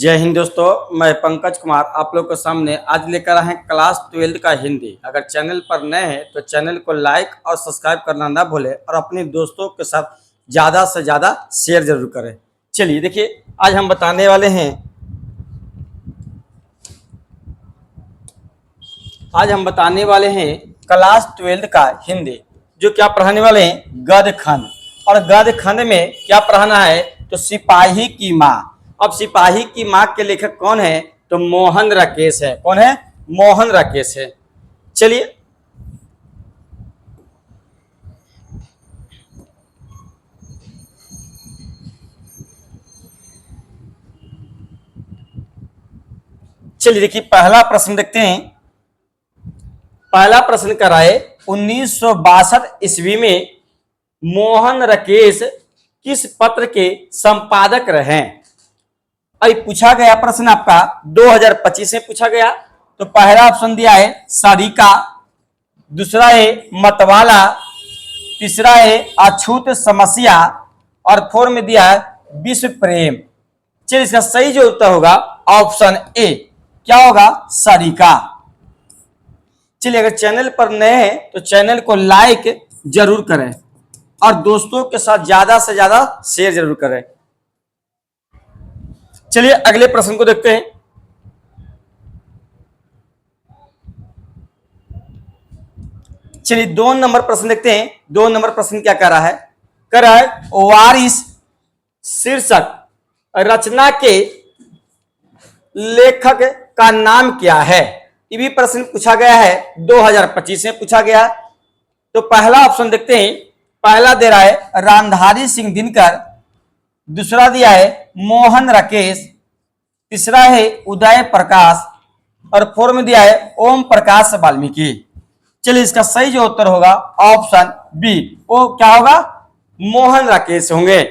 जय हिंद दोस्तों, मैं पंकज कुमार आप लोग के सामने आज लेकर आए हैं क्लास 12 का हिंदी। अगर चैनल पर नए हैं तो चैनल को लाइक और सब्सक्राइब करना ना भूलें और अपने दोस्तों के साथ ज़्यादा से ज़्यादा शेयर जरूर करें। चलिए देखिए, आज हम बताने वाले हैं क्लास 12 का हिंदी, जो क्या पढ़ाने वाले हैं गद्य खंड। और गद्य खंड में क्या पढ़ाना है तो सिपाही की माँ। अब सिपाही की माँ के लेखक कौन है तो मोहन राकेश है। कौन है? मोहन राकेश है। चलिए देखिए, पहला प्रश्न देखते हैं। पहला प्रश्न कराए 1962 ईस्वी में मोहन राकेश किस पत्र के संपादक रहे? अभी पूछा गया प्रश्न आपका 2025 में पूछा गया। तो पहला ऑप्शन दिया है सारिका, दूसरा है मतवाला, तीसरा है अछूत समस्या और फोर में दिया है विश्व प्रेम। चलिए, इसका सही जो उत्तर होगा ऑप्शन ए। क्या होगा? सारिका। चलिए, अगर चैनल पर नए हैं तो चैनल को लाइक जरूर करें और दोस्तों के साथ ज्यादा से ज्यादा शेयर जरूर करें। चलिए अगले प्रश्न को देखते हैं। चलिए 2 नंबर प्रश्न देखते हैं। 2 नंबर प्रश्न क्या कर रहा है? कर रहा है वारिस शीर्षक रचना के लेखक का नाम क्या है? ये भी प्रश्न पूछा गया है, 2025 में पूछा गया। तो पहला ऑप्शन देखते हैं। पहला दे रहा है रामधारी सिंह दिनकर, दूसरा दिया है मोहन राकेश, तीसरा है उदय प्रकाश और फोर में दिया है ओम प्रकाश वाल्मीकि। चलिए, इसका सही जो उत्तर होगा ऑप्शन बी। वो क्या होगा? मोहन राकेश होंगे।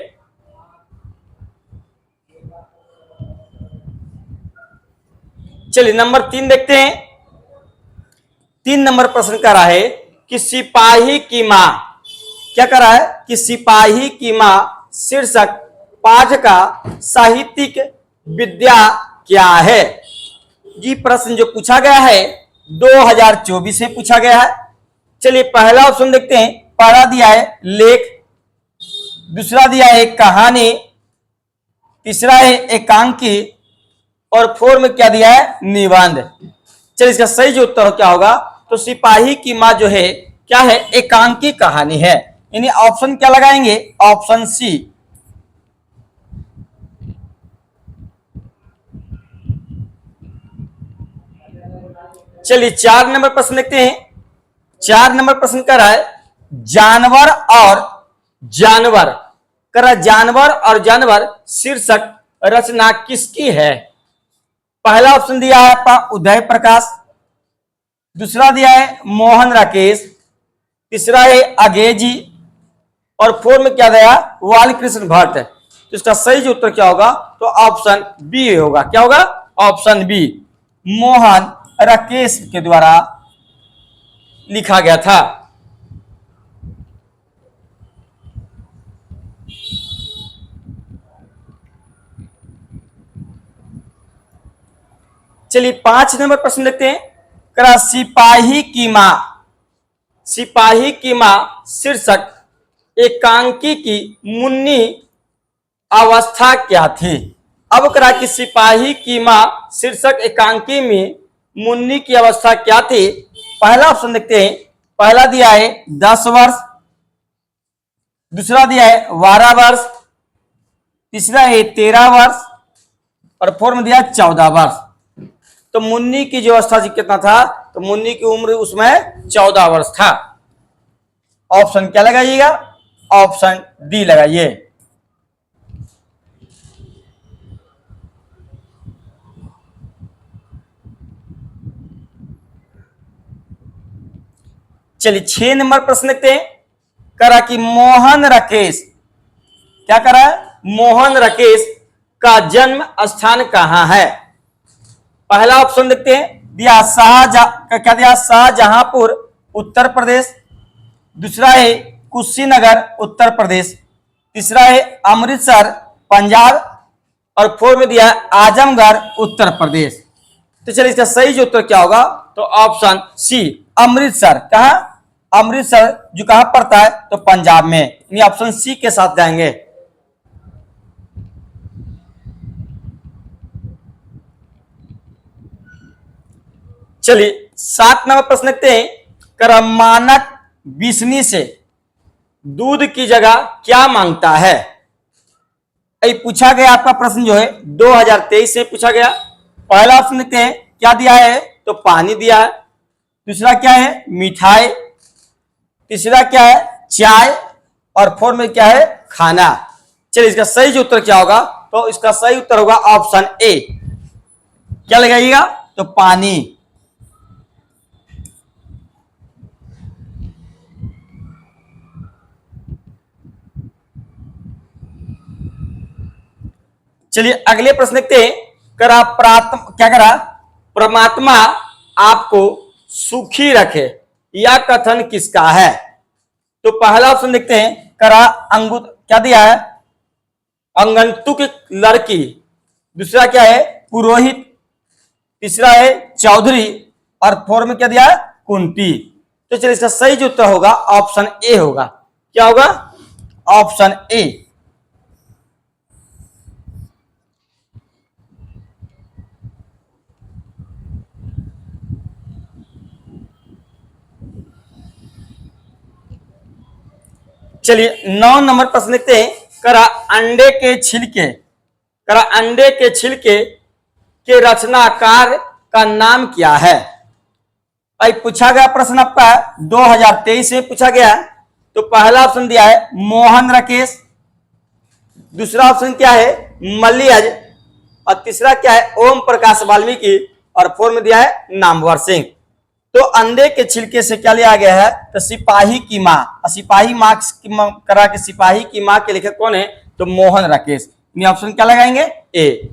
चलिए नंबर 3 देखते हैं। 3 नंबर प्रश्न कर रहा है कि सिपाही की मां। क्या कर रहा है कि सिपाही की मां शीर्षक पाठ का साहित्यिक विद्या क्या है? ये प्रश्न जो पूछा गया है 2024 में पूछा गया है। चलिए पहला ऑप्शन देखते हैं। पहला दिया है लेख, दूसरा दिया है कहानी, तीसरा है एकांकी और फोर में क्या दिया है? निबंध। चलिए, इसका सही जो उत्तर क्या होगा तो सिपाही की मां जो है क्या है? एकांकी कहानी है। यानी ऑप्शन क्या लगाएंगे? Option C. चलिए 4 नंबर प्रश्न देखते हैं। 4 नंबर प्रश्न कर रहा है जानवर और जानवर। कर रहा है जानवर और जानवर शीर्षक रचना किसकी है? पहला ऑप्शन दिया है आपका उदय प्रकाश, दूसरा दिया है मोहन राकेश, तीसरा है अगेजी और फोर में क्या दिया? बालकृष्ण भट्ट। तो इसका सही जो उत्तर क्या होगा तो ऑप्शन बी होगा। क्या होगा? ऑप्शन बी, मोहन राकेश के द्वारा लिखा गया था। चलिए 5 नंबर प्रश्न देखते हैं। करा सिपाही की मां। सिपाही की मां शीर्षक एकांकी की मुन्नी अवस्था क्या थी? अब करा कि सिपाही की मां शीर्षक एकांकी में मुन्नी की अवस्था क्या थी? पहला ऑप्शन देखते हैं। पहला दिया है 10 वर्ष, दूसरा दिया है 12 वर्ष, तीसरा है 13 वर्ष और फोर में दिया 14 वर्ष। तो मुन्नी की जो अवस्था कितना था तो मुन्नी की उम्र उसमें 14 वर्ष था। ऑप्शन क्या लगाइएगा? ऑप्शन डी लगाइए। चलिए 6 नंबर प्रश्न देखते हैं। करा कि मोहन राकेश। क्या करा है? मोहन राकेश का जन्म स्थान कहां है? पहला ऑप्शन देखते हैं। दिया क्या दिया? शाहजहांपुर उत्तर प्रदेश, दूसरा है कुशीनगर उत्तर प्रदेश, तीसरा है अमृतसर पंजाब और 4 में दिया है आजमगढ़ उत्तर प्रदेश। तो चलिए इसका सही जो उत्तर क्या होगा, तो ऑप्शन सी अमृतसर। कहा अमृतसर जो कहां पड़ता है, तो पंजाब में, यानी ऑप्शन सी के साथ जाएंगे। चलिए 7 नंबर प्रश्न देखते हैं, क्रमानक बिस्नी से दूध की जगह क्या मांगता है। पूछा गया आपका प्रश्न जो है 2023 से पूछा गया। पहला ऑप्शन देखते हैं, क्या दिया है, तो पानी दिया है। दूसरा क्या है, मिठाई। तीसरा क्या है, चाय। और 4 में क्या है, खाना। चलिए इसका सही जो उत्तर क्या होगा, तो इसका सही उत्तर होगा ऑप्शन ए। क्या लगाइएगा, तो पानी। चलिए अगले प्रश्न देखते हैं, क्या करा, परमात्मा आपको सुखी रखे, यह कथन किसका है। तो पहला ऑप्शन देखते हैं, करा क्या दिया है, अंगंतुक लड़की। दूसरा क्या है, पुरोहित। तीसरा है चौधरी। और 4 में क्या दिया है, कुंती। तो चलिए इसका सही जो उत्तर होगा ऑप्शन ए होगा। क्या होगा, ऑप्शन ए। चलिए 9 नंबर प्रश्न देखते हैं, अंडे के छिलके के रचनाकार का नाम क्या है। पूछा गया प्रश्न आपका 2023 में पूछा गया। तो पहला ऑप्शन दिया है मोहन राकेश। दूसरा ऑप्शन क्या है, मलियज। और तीसरा क्या है, ओम प्रकाश वाल्मीकि। और 4 में दिया है नामवर सिंह। तो अंडे के छिलके से क्या लिया गया है, तो सिपाही की माँ। सिपाही माँ करा के सिपाही की माँ के लेखक कौन है, तो मोहन राकेश। ऑप्शन क्या लगाएंगे, ए।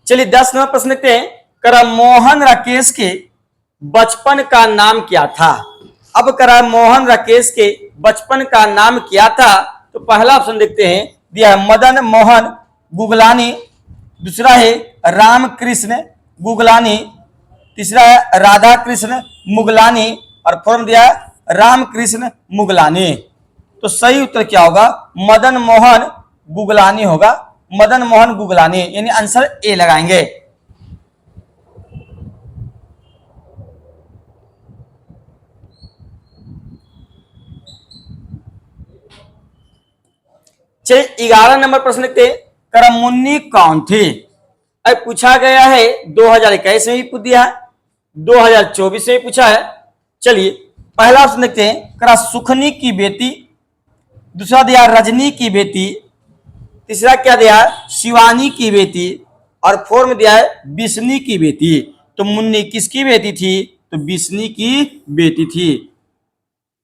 चलिए 10 नंबर प्रश्न देखते हैं, करा मोहन राकेश के बचपन का नाम क्या था। अब करा मोहन राकेश के बचपन का नाम क्या था। तो पहला ऑप्शन देखते हैं, दिया है मदन मोहन गुगलानी। दूसरा है रामकृष्ण गुगलानी। तीसरा है राधा कृष्ण मुगलानी। और 4 में दिया है रामकृष्ण मुगलानी। तो सही उत्तर क्या होगा, मदन मोहन गुगलानी होगा। मदन मोहन गुगलानी, यानी आंसर ए लगाएंगे। चलिए 11 नंबर प्रश्न देखते हैं, करमुन्नी कौन थी। अब पूछा गया है 2021 में भी पूछ दिया है, 2024 में भी पूछा है। चलिए पहला ऑप्शन देखते हैं, करा सुखनी की बेटी। दूसरा दिया रजनी की बेटी। तीसरा क्या दिया है, शिवानी की बेटी। और 4 में दिया है बिस्नी की बेटी। तो मुन्नी किसकी बेटी थी, तो बिस्नी की बेटी थी।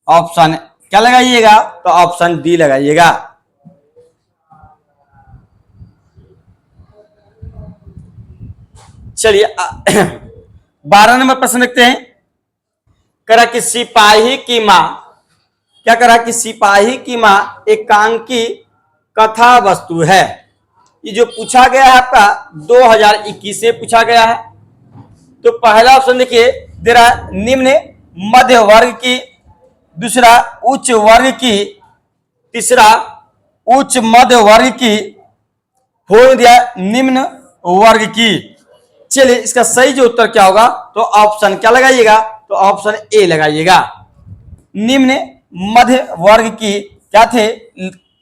ऑप्शन क्या लगाइएगा, तो ऑप्शन डी लगाइएगा। चलिए 12 नंबर प्रश्न देखते हैं, करा कि सिपाही की मां, क्या करा कि सिपाही की मां एकांकी कथा वस्तु है। ये जो पूछा गया है आपका 2021 से पूछा गया है। तो पहला ऑप्शन देखिए, दे रहा है निम्न मध्य वर्ग की। दूसरा उच्च वर्ग की। तीसरा उच्च मध्य वर्ग की। हो दिया निम्न वर्ग की। चलिए इसका सही जो उत्तर क्या होगा, तो ऑप्शन क्या लगाइएगा, तो ऑप्शन ए लगाइएगा। निम्न मध्य वर्ग की क्या थे,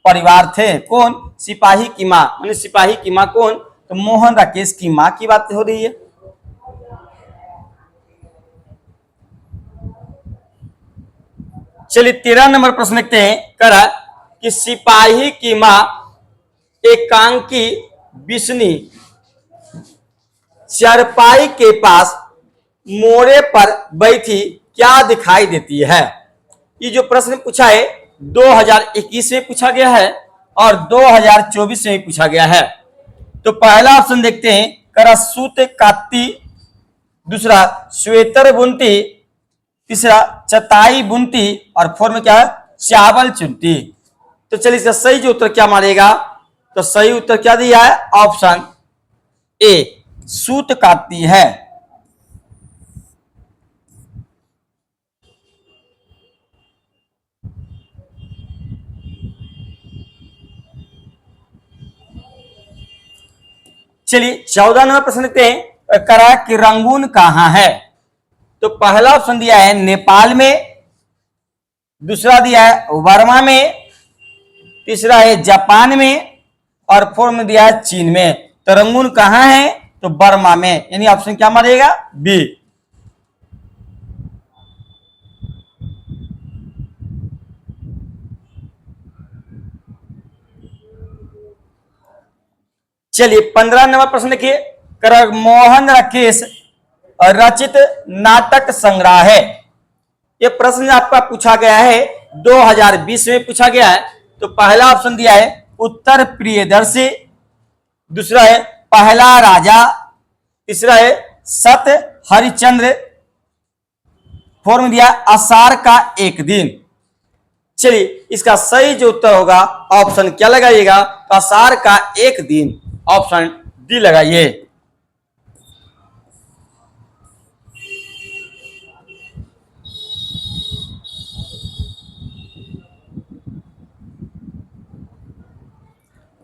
परिवार थे। कौन, सिपाही की मां। यानी सिपाही की मां कौन, तो मोहन राकेश की मां की बात हो रही है। चलिए 13 नंबर प्रश्न देखते हैं, करा कि सिपाही की मां एकांकी बिस्नी चारपाई के पास मोड़े पर बैठी क्या दिखाई देती है। ये जो प्रश्न पूछा है 2021 में पूछा गया है और 2024 में पूछा गया है। तो पहला ऑप्शन देखते हैं, करा सूत काटती। दूसरा स्वेटर बुनती। तीसरा चटाई बुनती और फोर में क्या है, चावल चुनती। तो चलिए इसका सही जो उत्तर क्या मारेगा, तो सही उत्तर क्या दिया है, ऑप्शन ए, सूत काटती है। चलिए 14 नंबर प्रश्न देखते हैं, करा कि रंगून कहां है। तो पहला ऑप्शन दिया है नेपाल में, दूसरा दिया है वर्मा में, तीसरा है जापान में, और फोर्थ में दिया है चीन में। तो रंगून कहां है, तो बर्मा में, यानी ऑप्शन क्या मारेगा, बी। चलिए 15 नंबर प्रश्न देखिए, कर मोहन राकेश रचित नाटक संग्रह है। ये प्रश्न आपका पूछा गया है 2020 में पूछा गया है। तो पहला ऑप्शन दिया है उत्तर प्रियदर्शी, दूसरा है पहला राजा, तीसरा है सत हरिचंद्र, फोर्थ में दिया आषाढ़ का एक दिन। चलिए इसका सही जो उत्तर होगा ऑप्शन क्या लगाइएगा, आषाढ़ का एक दिन, ऑप्शन डी लगाइए।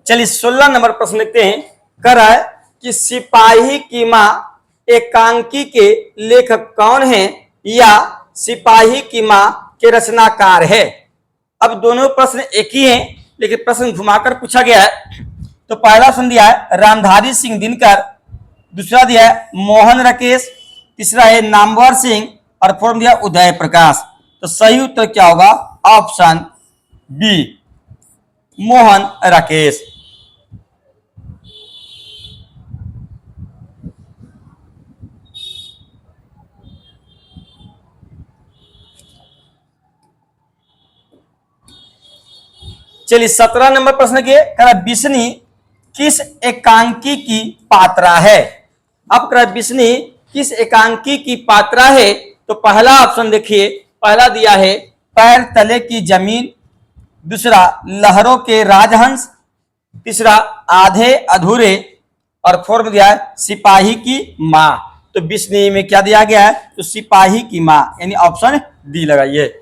चलिए 16 नंबर प्रश्न लिखते हैं, कर है कि सिपाही की मां एकांकी के लेखक कौन है, या सिपाही की मां के रचनाकार है। अब दोनों प्रश्न एक ही हैं, लेकिन प्रश्न घुमाकर पूछा गया है। तो पहला ऑप्शन दिया है रामधारी सिंह दिनकर, दूसरा दिया है मोहन राकेश, तीसरा है नामवर सिंह, और फोर्थ दिया उदय प्रकाश। तो सही उत्तर क्या होगा, ऑप्शन बी, मोहन राकेश। चलिए 17 नंबर प्रश्न के, बिस्नी किस एकांकी की पात्रा है। अब बिस्नी किस एकांकी की पात्रा है। तो पहला ऑप्शन देखिए, पहला दिया है पैर तले की जमीन, दूसरा लहरों के राजहंस, तीसरा आधे अधूरे, और फोर्थ में दिया है सिपाही की मां। तो बिस्नी में क्या दिया गया है, तो सिपाही की मां, यानी ऑप्शन डी लगाइए।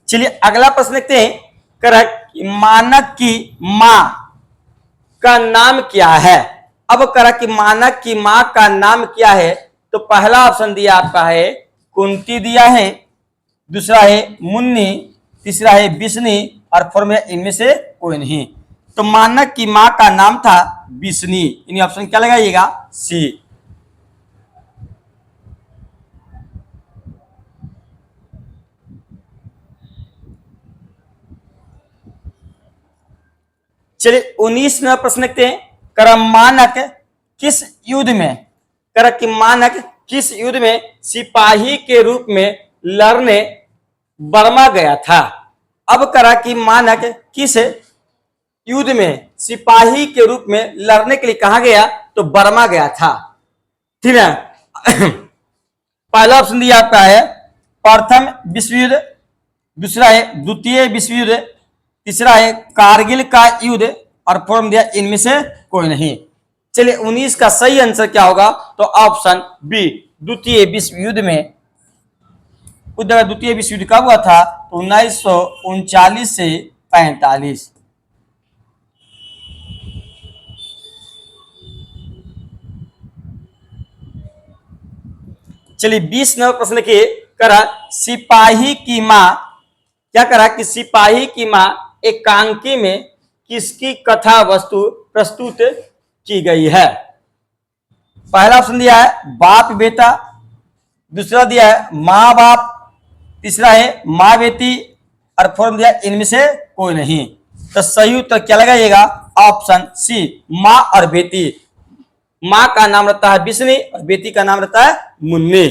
चलिए अगला प्रश्न देखते हैं, करेक्ट मानक की मां का नाम क्या है। अब करा कि मानक की मां का नाम क्या है। तो पहला ऑप्शन दिया आपका है कुंती दिया है, दूसरा है मुन्नी, तीसरा है बिस्नी, और फोर्थ में इनमें से कोई नहीं। तो मानक की मां का नाम था बिस्नी, यानी ऑप्शन क्या लगाइएगा, सी। चलिए 19 नंबर प्रश्न देखते हैं, कर मानक किस युद्ध में, कर कि मानक किस युद्ध में सिपाही के रूप में लड़ने बर्मा गया था। अब करा कि मानक किस युद्ध में सिपाही के रूप में लड़ने के लिए कहा गया, तो बर्मा गया था। ठीक है। पहला ऑप्शन दिया आपका है प्रथम विश्व युद्ध, दूसरा है द्वितीय विश्व युद्ध, तीसरा है कारगिल का युद्ध, और फोर्थ दिया इनमें से कोई नहीं। चलिए 19 का सही आंसर क्या होगा, तो ऑप्शन बी, द्वितीय विश्व युद्ध में। उस जगह द्वितीय विश्व युद्ध कब हुआ था, तो 1939 से 45। चलिए 20 नंबर प्रश्न के, करा सिपाही की मां, क्या करा कि सिपाही की मां एकांकी में किसकी कथा वस्तु प्रस्तुत की गई है। पहला ऑप्शन दिया है बाप बेटा, दूसरा दिया है माँ बाप, तीसरा है माँ बेटी, और फोर्थ दिया इनमें से कोई नहीं। तो सही उत्तर क्या लगाइएगा, ऑप्शन सी, माँ और बेटी। माँ का नाम रहता है बिस्नी और बेटी का नाम रहता है मुन्नी।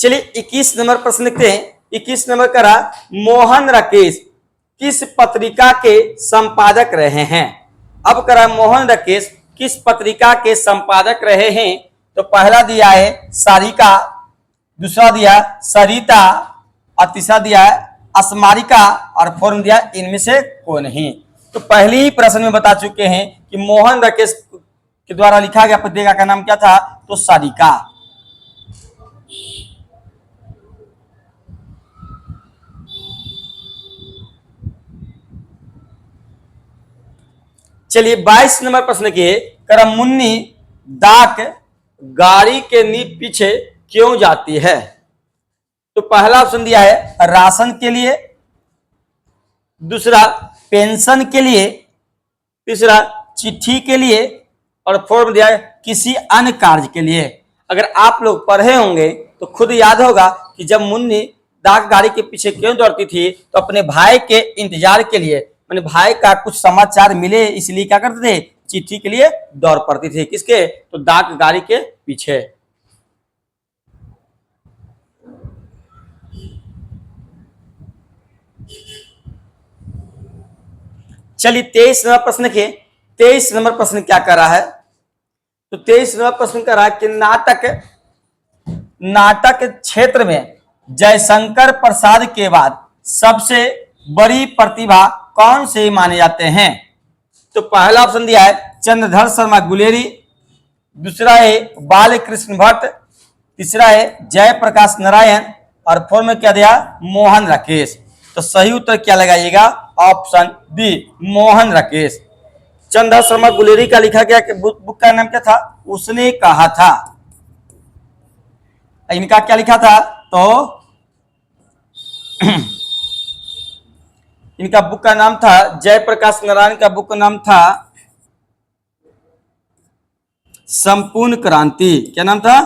चलिए 21 नंबर प्रश्न लिखते हैं। 21 नंबर करा, मोहन राकेश किस पत्रिका के संपादक रहे हैं। अब करा, मोहन राकेश किस पत्रिका के संपादक रहे हैं। तो पहला दिया है सारिका, दूसरा दिया सरिता और तीसरा दिया है अस्मारिका और फोर्थ दिया इनमें से कोई नहीं। तो पहले ही प्रश्न में बता चुके हैं कि मोहन राकेश के द्वारा लिखा गया पत्रिका का नाम क्या था, तो सारिका। चलिए 22 नंबर प्रश्न के कर, मुन्नी डाक गाड़ी के नींव पीछे क्यों जाती है। तो पहला ऑप्शन दिया है राशन के लिए, दूसरा पेंशन के लिए, तीसरा चिट्ठी के लिए और फोर्थ दिया है किसी अन्य कार्य के लिए। अगर आप लोग पढ़े होंगे तो खुद याद होगा कि जब मुन्नी डाक गाड़ी के पीछे क्यों दौड़ती थी, तो अपने भाई के इंतजार के लिए, अपने भाई का कुछ समाचार मिले इसलिए क्या करते थे, चिट्ठी के लिए दौड़ पड़ती थी। किसके, तो डाक गाड़ी के पीछे। चलिए 23 नंबर प्रश्न के 23 नंबर प्रश्न क्या कर रहा है। तो 23 नंबर प्रश्न कर रहा है कि नाटक क्षेत्र में जयशंकर प्रसाद के बाद सबसे बड़ी प्रतिभा कौन से माने जाते हैं। तो पहला ऑप्शन दिया है चंद्रधर शर्मा गुलेरी, दूसरा है बालकृष्ण भट्ट, तीसरा है जयप्रकाश नारायण और फोर्थ में क्या दिया, मोहन राकेश। तो सही उत्तर क्या लगाइएगा, ऑप्शन बी मोहन राकेश। चंद्रधर शर्मा गुलेरी का लिखा गया कि बुक का नाम क्या था, उसने कहा था। इनका क्या लिखा था, तो इनका बुक का नाम था जयप्रकाश नारायण का बुक का नाम था संपूर्ण क्रांति। क्या नाम था,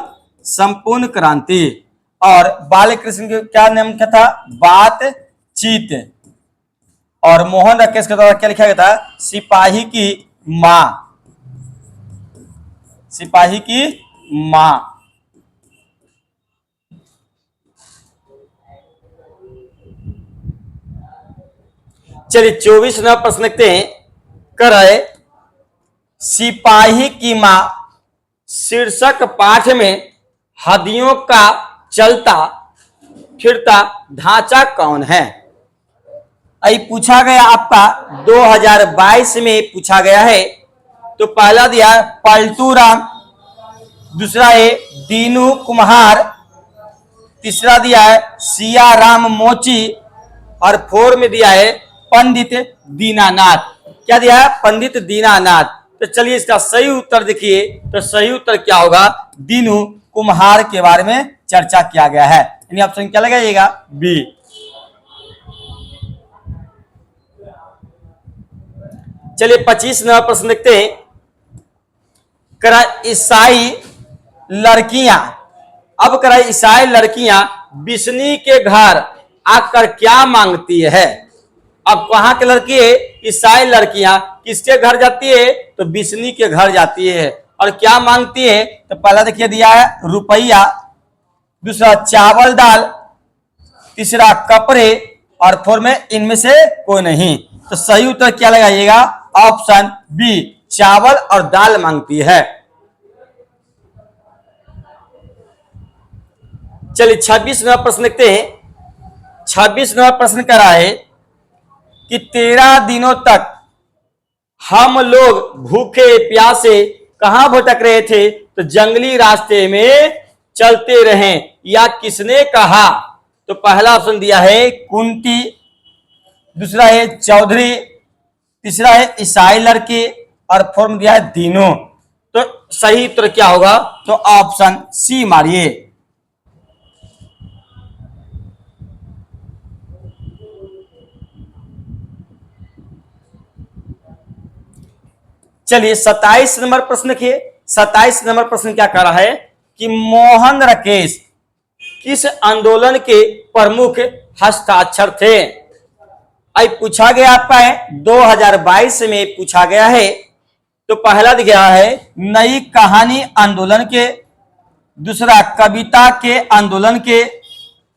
संपूर्ण क्रांति। और बालकृष्ण का क्या नाम क्या था, बातचीत। और मोहन राकेश के द्वारा क्या लिखा गया था, सिपाही की मां, सिपाही की मां। चलिए 24 नंबर प्रश्न लिखते हैं। करे सिपाही की मां शीर्षक पाठ में हदियों का चलता फिरता ढांचा कौन है। अभी पूछा गया आपका 2022 में पूछा गया है। तो पहला दिया है पलटू राम, दूसरा है दीनू कुम्हार, तीसरा दिया है सिया राम मोची और फोर में दिया है पंडित दीनानाथ। क्या दिया है, पंडित दीनानाथ। तो चलिए इसका सही उत्तर देखिए। तो सही उत्तर क्या होगा, दीनू कुम्हार के बारे में चर्चा किया गया है। यानी ऑप्शन क्या लगाइएगा, बी। चलिए 25 नंबर प्रश्न देखते हैं। करा ईसाई लड़कियां, अब करा ईसाई लड़कियां बिस्नी के घर आकर क्या मांगती है। अब कहां की लड़की है, ईसाई लड़कियां किसके घर जाती है, तो बिस्नी के घर जाती है और क्या मांगती है। तो पहला देखिए दिया है रुपया, दूसरा चावल दाल, तीसरा कपड़े और फोर में इनमें से कोई नहीं। तो सही उत्तर क्या लगाइएगा, ऑप्शन बी चावल और दाल मांगती है। चलिए 26 नंबर प्रश्न लिखते हैं। 26 नंबर प्रश्न करा है कि 13 दिनों तक हम लोग भूखे प्यासे कहां भटक रहे थे, तो जंगली रास्ते में चलते रहे, या किसने कहा। तो पहला ऑप्शन दिया है कुंती, दूसरा है चौधरी, तीसरा है ईसाई लड़की और फोर्थ में दिया है दीनू। तो सही उत्तर क्या होगा, तो ऑप्शन सी मारिए। चलिए 27 नंबर प्रश्न देखिए। 27 नंबर प्रश्न क्या कर रहा है कि मोहन राकेश किस आंदोलन के प्रमुख हस्ताक्षर थे। आई पूछा गया आपका है 2022 में पूछा गया है। तो पहला दिया है नई कहानी आंदोलन के, दूसरा कविता के आंदोलन के,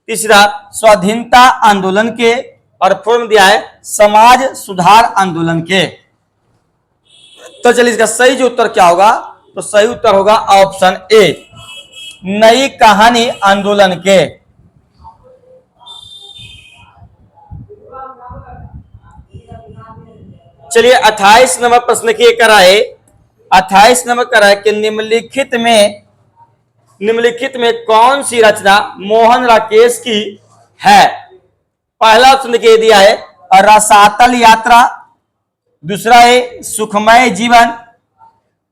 तीसरा स्वाधीनता आंदोलन के, और फोर्थ में दिया है समाज सुधार आंदोलन के। तो चलिए इसका सही जो उत्तर क्या होगा, तो सही उत्तर होगा ऑप्शन ए, नई कहानी आंदोलन के। चलिए 28 नंबर प्रश्न की कराए, 28 नंबर कराए कि निम्नलिखित में कौन सी रचना मोहन राकेश की है। पहला ऑप्शन देखिए दिया है रसातल यात्रा, दूसरा है सुखमय जीवन,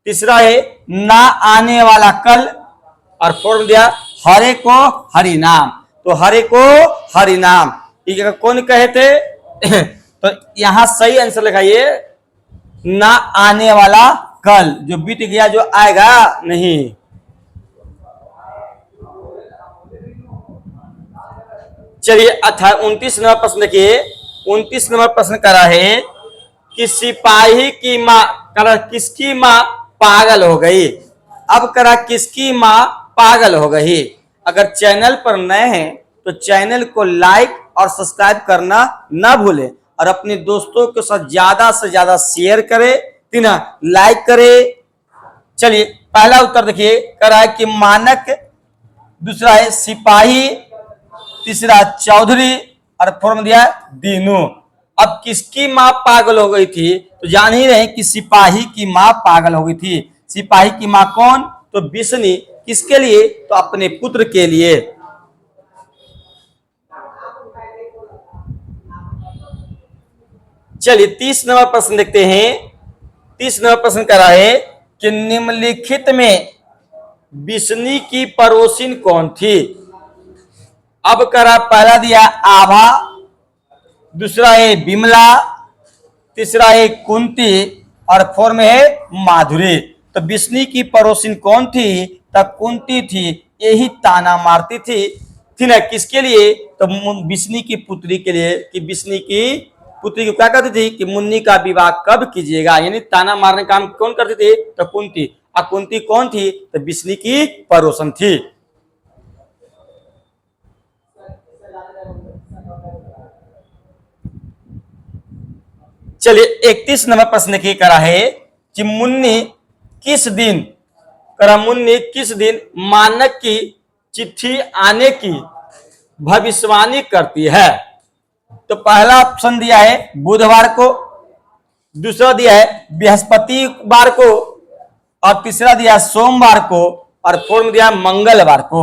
तीसरा है ना आने वाला कल, और फोर्थ दिया हरे को हरि नाम। तो हरे को हरि नाम ये कौन कहे थे तो यहां सही आंसर लिखाइए ना आने वाला कल, जो बीत गया जो आएगा नहीं। चलिए 29 नंबर प्रश्न देखिए, 29 नंबर प्रश्न करा है कि सिपाही की माँ करा किसकी माँ पागल हो गई। अब करा किसकी माँ पागल हो गई। अगर चैनल पर नए हैं तो चैनल को लाइक और सब्सक्राइब करना ना भूलें, और अपने दोस्तों के साथ ज्यादा से ज्यादा शेयर करें, तीना लाइक करें। चलिए पहला उत्तर देखिए करा है कि मानक, दूसरा है सिपाही, तीसरा चौधरी, और फोर्थ में दिया है दीनू। अब किसकी माँ पागल हो गई थी, तो जान ही रहे कि सिपाही की माँ पागल हो गई थी। सिपाही की माँ कौन, तो बिस्नी। किसके लिए, तो अपने पुत्र के लिए। चलिए 30 नंबर प्रश्न देखते हैं। 30 नंबर प्रश्न करा है कि निम्नलिखित में बिस्नी की पड़ोसिन कौन थी। अब करा पहला दिया आभा, दूसरा है बिमला, तीसरा है कुंती, और फोर्थ में है माधुरी। तो बिस्नी की पड़ोसिन कौन थी, तब कुंती थी, यही ताना मारती थी ना किसके लिए, तो बिस्नी की पुत्री के लिए, कि बिस्नी की पुत्री को क्या करती थी कि मुन्नी का विवाह कब कीजिएगा, यानी ताना मारने का काम कौन करती थी, तो कुंती। और कुंती कौन थी, तो बिस्नी की पड़ोसन थी। चलिए 31 नंबर प्रश्न की करा है कि मुन्नी किस दिन मानक की चिट्ठी आने की भविष्यवाणी करती है। तो पहला ऑप्शन दिया है बुधवार को, दूसरा दिया है बृहस्पतिवार को, और तीसरा दिया सोमवार को, और फोर्थ में दिया मंगलवार को।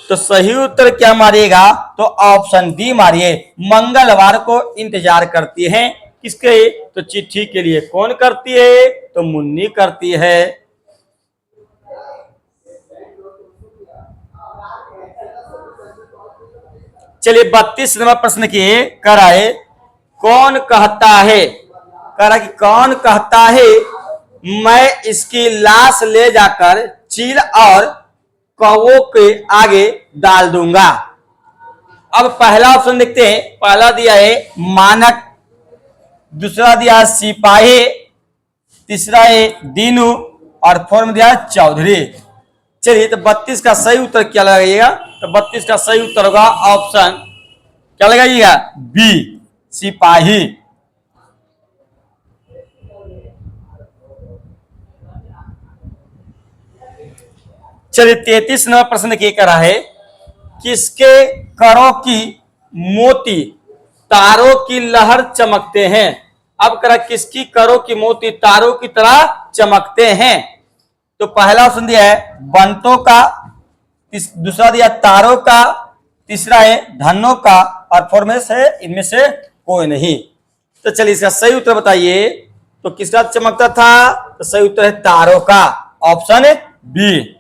तो सही उत्तर क्या मारिएगा, तो ऑप्शन डी मारिए, मंगलवार को इंतजार करती हैं। किसके, तो चिट्ठी के लिए। कौन करती है, तो मुन्नी करती है। चलिए 32 नंबर प्रश्न की कराए, कौन कहता है, करा कि कौन कहता है मैं इसकी लाश ले जाकर चील और कौवों के आगे डाल दूंगा। अब पहला ऑप्शन देखते हैं। पहला दिया है मानक, दूसरा दिया सिपाही, तीसरा है दीनू, और फोर्थ में दिया चौधरी। चलिए तो 32 का सही उत्तर क्या लगाइएगा, तो 32 का सही उत्तर होगा ऑप्शन क्या लगाइएगा, बी सिपाही। चलिए 33 नंबर प्रश्न की करा है, किसके करों की मोती तारों की लहर चमकते हैं। अब करा किसकी करों की मोती तारों की तरह चमकते हैं। तो पहला ऑप्शन दिया है बंतों का, दूसरा दिया तारों का, तीसरा है धनों का, और फोर्थ में से इनमें से कोई नहीं। तो चलिए इसका सही उत्तर बताइए, तो किसका चमकता था, तो सही उत्तर है तारों का, ऑप्शन बी।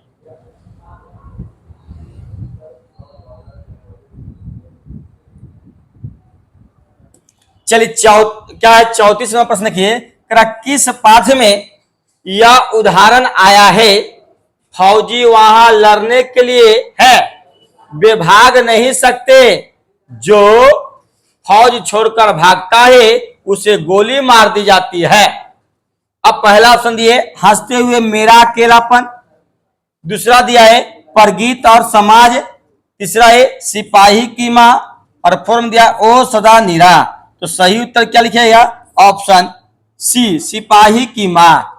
चलिए क्या है 34वां प्रश्न की, किस पाठ में यह उदाहरण आया है, फौजी वहां लड़ने के लिए है, वे भाग नहीं सकते, जो फौज छोड़कर भागता है उसे गोली मार दी जाती है। अब पहला ऑप्शन दिए हंसते हुए मेरा अकेलापन, दूसरा दिया है परगीत और समाज, तीसरा है सिपाही की माँ, और फॉर्म दिया ओ सदा नीरा। तो सही उत्तर क्या लिखिएगा? ऑप्शन सी, सिपाही की माँ।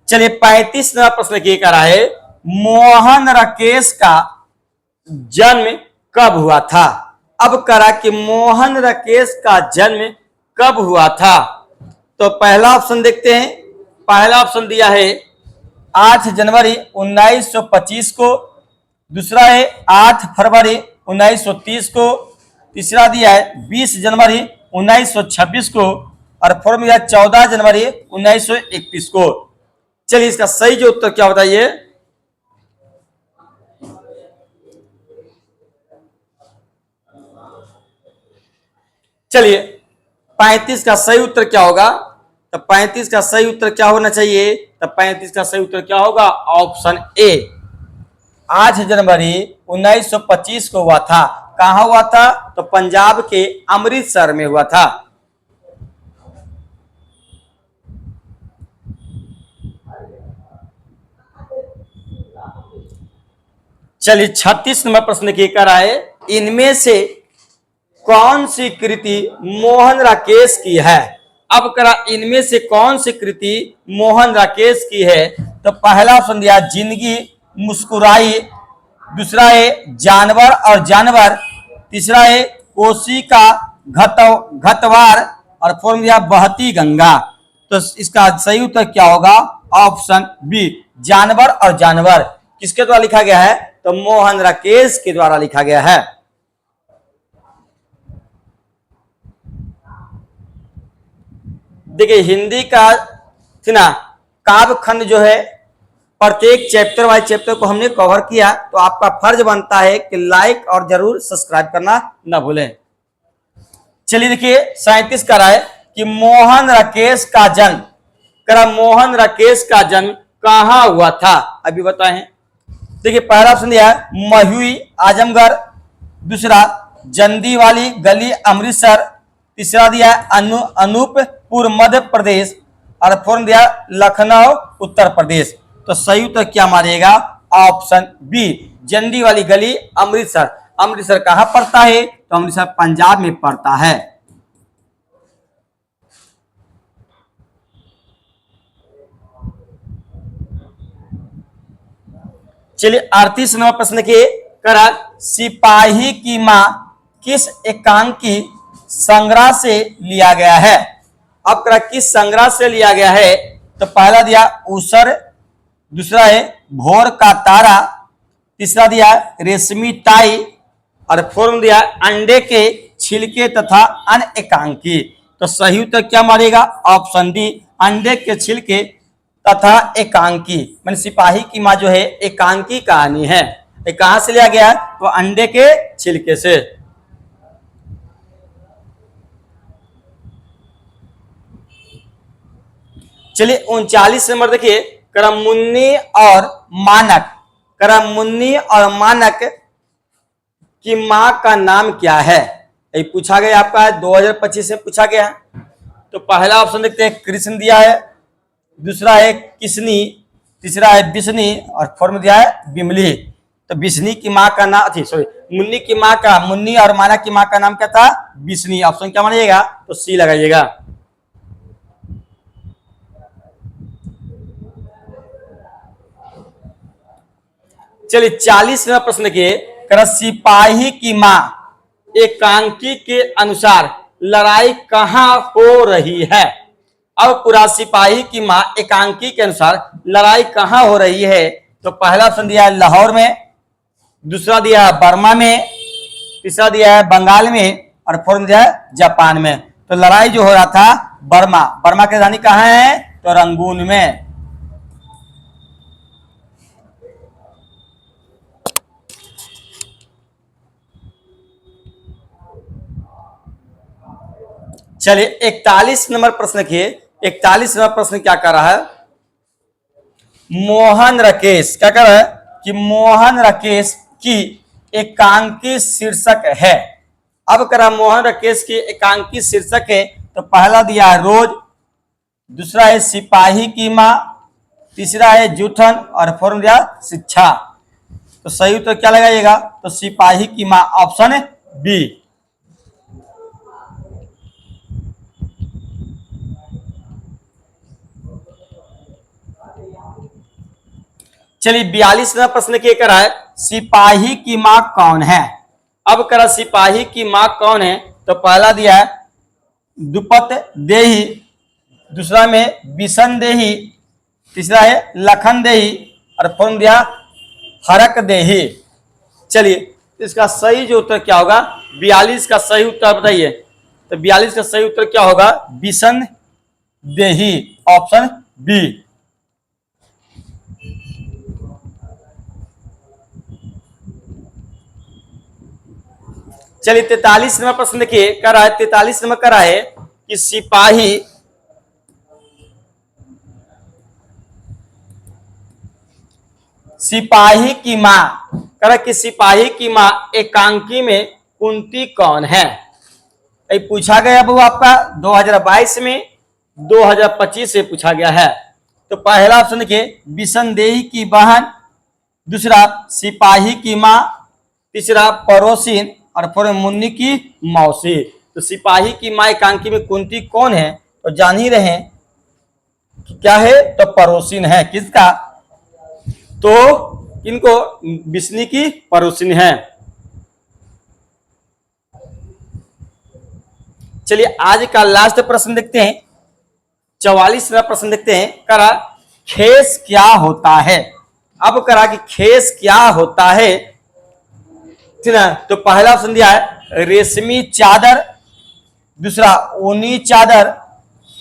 चलिए 35वां प्रश्न ये करा है, मोहन राकेश का जन्म कब हुआ था? अब करा कि मोहन राकेश का जन्म कब हुआ था। तो पहला ऑप्शन देखते हैं। पहला ऑप्शन दिया है 8 जनवरी 1925 को, दूसरा है 8 फरवरी 1930 को, तीसरा दिया है 20 जनवरी 1926 को, और फोर्थ में दिया 14 जनवरी 1931 को। चलिए इसका सही जो उत्तर क्या बताइए? चलिए 35 का सही उत्तर क्या होगा? तो 35 का सही उत्तर क्या होना चाहिए? तो 35 का सही उत्तर क्या होगा? ऑप्शन ए, 8 जनवरी 1925 को हुआ था। कहां हुआ था? तो पंजाब के अमृतसर में हुआ था। चलिए 36 नंबर प्रश्न की कर आए, इनमें से कौन सी कृति मोहन राकेश की है? अब करा इनमें से कौन सी कृति मोहन राकेश की है? तो पहला ऑप्शन दिया जिंदगी मुस्कुराई, दूसरा है जानवर और जानवर, तीसरा है कोसी का घटवार, और फोर्थ दिया बहती गंगा। तो इसका सही उत्तर क्या होगा? ऑप्शन बी, जानवर और जानवर। किसके द्वारा लिखा गया है? तो मोहन राकेश के द्वारा लिखा गया है। देखिए हिंदी का ना काव्य खंड जो है, प्रत्येक चैप्टर वाइज चैप्टर को हमने कवर किया, तो आपका फर्ज बनता है कि लाइक और जरूर सब्सक्राइब करना ना भूलें। चलिए देखिए 37 का राय कि मोहन राकेश का जन्म, करा मोहन राकेश का जन्म कहां हुआ था? अभी बताएं। देखिए पहला ऑप्शन दिया है महुई आजमगढ़, दूसरा जंदी वाली गली अमृतसर, तीसरा दिया है अनूपपुर मध्य प्रदेश, और फोर्थ दिया लखनऊ उत्तर प्रदेश। तो सही उत्तर क्या मारेगा? ऑप्शन बी, जंदी वाली गली अमृतसर। अमृतसर कहां पड़ता है? तो अमृतसर पंजाब में पड़ता है। चलिए 38 नंबर प्रश्न के करा, सिपाही की मां किस एकांकी संग्रह से लिया गया है? अब करा किस संग्रह से लिया गया है? तो पहला दिया ऊसर, दूसरा है भोर का तारा, तीसरा दिया रेशमी टाई, और फोर्थ दिया अंडे के छिलके तथा अन्य एकांकी। तो सही उत्तर क्या मारेगा? ऑप्शन डी, अंडे के छिलके तथा एकांकी। मैंने सिपाही की मां जो है एकांकी कहानी है। कहां से लिया गया है? तो अंडे के छिलके से। चलिए 39 नंबर देखिए, करम मुन्नी और मानक, करम मुन्नी और मानक की मां का नाम क्या है? ये पूछा गया आपका 2025 में पूछा गया। तो पहला ऑप्शन देखते हैं कृष्ण दिया है, दूसरा है किसनी, तीसरा है बिस्नी, और फोर्थ में दिया है बिमली। तो बिस्नी की मां का नाम, सॉरी मुन्नी की मां का, मुन्नी और मानक की मां का नाम क्या था? बिस्नी। ऑप्शन क्या मानिएगा? तो सी लगाइएगा। चलिए 40वें प्रश्न के कर, सिपाही की मां एकांकी के अनुसार लड़ाई कहां हो रही है? अब पूरा सिपाही की मां एकांकी के अनुसार लड़ाई कहां हो रही है? तो पहला ऑप्शन दिया है लाहौर में, दूसरा दिया है बर्मा में, तीसरा दिया है बंगाल में, और फोर्थ दिया है जापान में। तो लड़ाई जो हो रहा था बर्मा, बर्मा की राजधानी कहां है? तो रंगून में। चलिए 41 नंबर प्रश्न के 41 नंबर प्रश्न क्या कर रहा है? मोहन राकेश क्या कर रहा है कि मोहन राकेश की एकांकी शीर्षक है। अब करा मोहन राकेश की एकांकी शीर्षक है तो पहला दिया है रोज, दूसरा है सिपाही की माँ, तीसरा है जूठन और फोर्थ दिया शिक्षा। तो सही उत्तर क्या लगाइएगा? तो सिपाही की माँ, ऑप्शन बी। चलिए 42वां प्रश्न के करा है सिपाही की माँ कौन है। अब करा सिपाही की माँ कौन है, तो पहला दिया है दुपत देही, दूसरा में बिशन देही, तीसरा है लखन देही और फोर्थ दिया हरक देही। चलिए इसका सही जो उत्तर क्या होगा? 42 का सही उत्तर बताइए। तो 42 का सही उत्तर क्या होगा? बिशन देही, ऑप्शन बी। चलिए 43वां प्रश्न देखिए, कर रहा है 43 नंबर कर रहा है कि सिपाही की माँ, करा कि सिपाही की माँ एकांकी में कुंती कौन है? ये पूछा गया बाबू आपका 2022 में, 2025 से पूछा गया है। तो पहला ऑप्शन देखिए बिशनदेही की बहन, दूसरा सिपाही की माँ, तीसरा पड़ोसिन और फिर मुन्नी की मौसी। तो सिपाही की माँ एकांकी में कुंती कौन है? तो जान ही रहे क्या है? तो पड़ोसिन है। किसका? तो इनको बिस्नी की पड़ोसिन है। चलिए आज का लास्ट प्रश्न देखते हैं, 44वां प्रश्न देखते हैं। करा खेस क्या होता है? अब करा कि खेस क्या होता है, ठीक है? तो पहला ऑप्शन दिया है रेशमी चादर, दूसरा ऊनी चादर,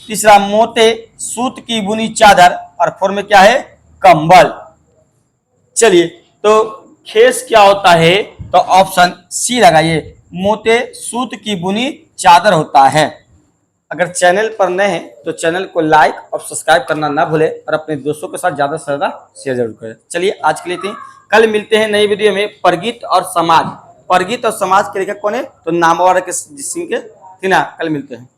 तीसरा मोटे सूत की बुनी चादर और फोर्थ में क्या है? कंबल। चलिए तो खेस क्या होता है? तो ऑप्शन सी लगाइए, मोटे सूत की बुनी चादर होता है। अगर चैनल पर नए हैं तो चैनल को लाइक और सब्सक्राइब करना ना भूले और अपने दोस्तों के साथ ज्यादा से ज्यादा शेयर जरूर करें। चलिए आज के लिए इतनी, कल मिलते हैं नई वीडियो में। परगीत और समाज, परगीत और समाज के लेखक कौन है? तो नामवर के सिंह के, ठीक ना? कल मिलते हैं।